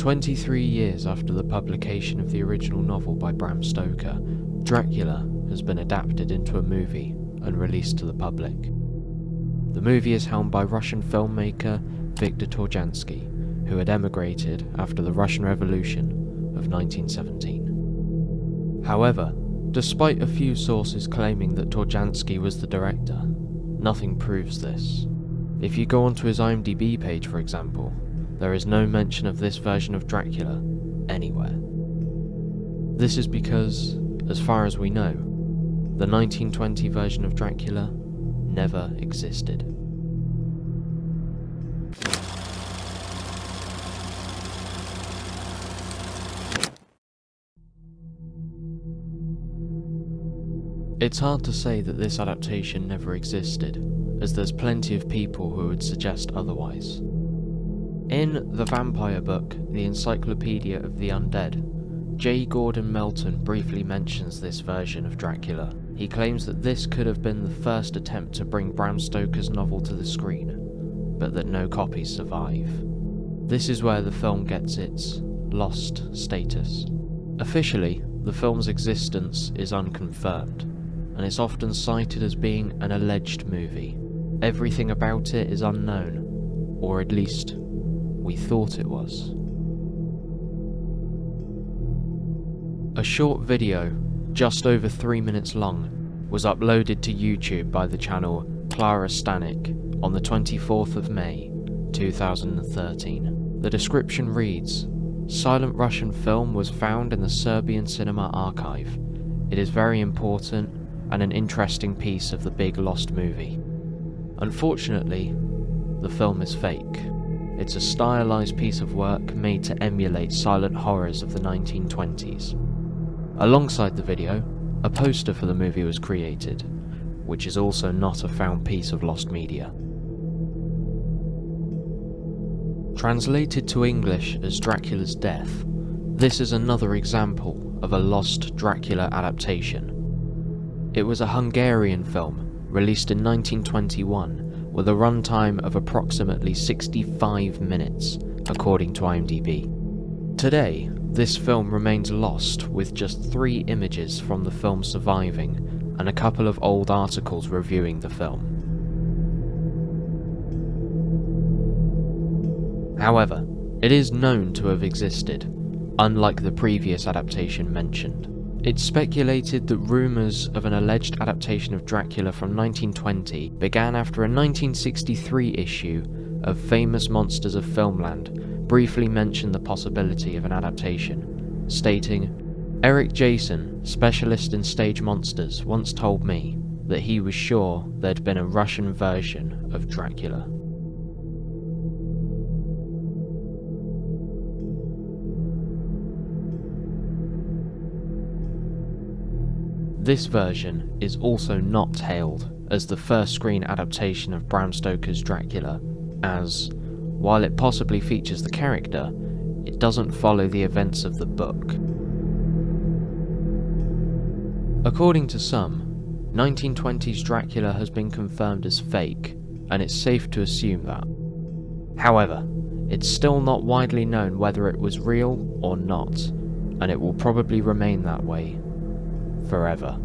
23 years after the publication of the original novel by Bram Stoker, Dracula has been adapted into a movie and released to the public. The movie is helmed by Russian filmmaker Viktor Torjansky, who had emigrated after the Russian Revolution of 1917. However, despite a few sources claiming that Torjansky was the director, nothing proves this. If you go onto his IMDb page, for example, there is no mention of this version of Dracula anywhere. This is because, as far as we know, the 1920 version of Dracula never existed. It's hard to say that this adaptation never existed, as there's plenty of people who would suggest otherwise. In the vampire book, The Encyclopedia of the Undead, J. Gordon Melton briefly mentions this version of Dracula. He claims that this could have been the first attempt to bring Bram Stoker's novel to the screen, but that no copies survive. This is where the film gets its lost status. Officially, the film's existence is unconfirmed, and it's often cited as being an alleged movie. Everything about it is unknown, or at least we thought it was. A short video, just over 3 minutes long, was uploaded to YouTube by the channel Clara Stanek on the 24th of May, 2013. The description reads, "Silent Russian film was found in the Serbian Cinema Archive. It is very important and an interesting piece of the big lost movie. Unfortunately, the film is fake. It's a stylized piece of work made to emulate silent horrors of the 1920s. Alongside the video, a poster for the movie was created, which is also not a found piece of lost media." Translated to English as Dracula's Death, this is another example of a lost Dracula adaptation. It was a Hungarian film, released in 1921, with a runtime of approximately 65 minutes, according to IMDb. Today, this film remains lost, with just 3 images from the film surviving, and a couple of old articles reviewing the film. However, it is known to have existed, unlike the previous adaptation mentioned. It's speculated that rumours of an alleged adaptation of Dracula from 1920 began after a 1963 issue of Famous Monsters of Filmland briefly mentioned the possibility of an adaptation, stating, "Eric Jason, specialist in stage monsters, once told me that he was sure there'd been a Russian version of Dracula." This version is also not hailed as the first screen adaptation of Bram Stoker's Dracula, as, while it possibly features the character, it doesn't follow the events of the book. According to some, 1920s Dracula has been confirmed as fake, and it's safe to assume that. However, it's still not widely known whether it was real or not, and it will probably remain that way forever.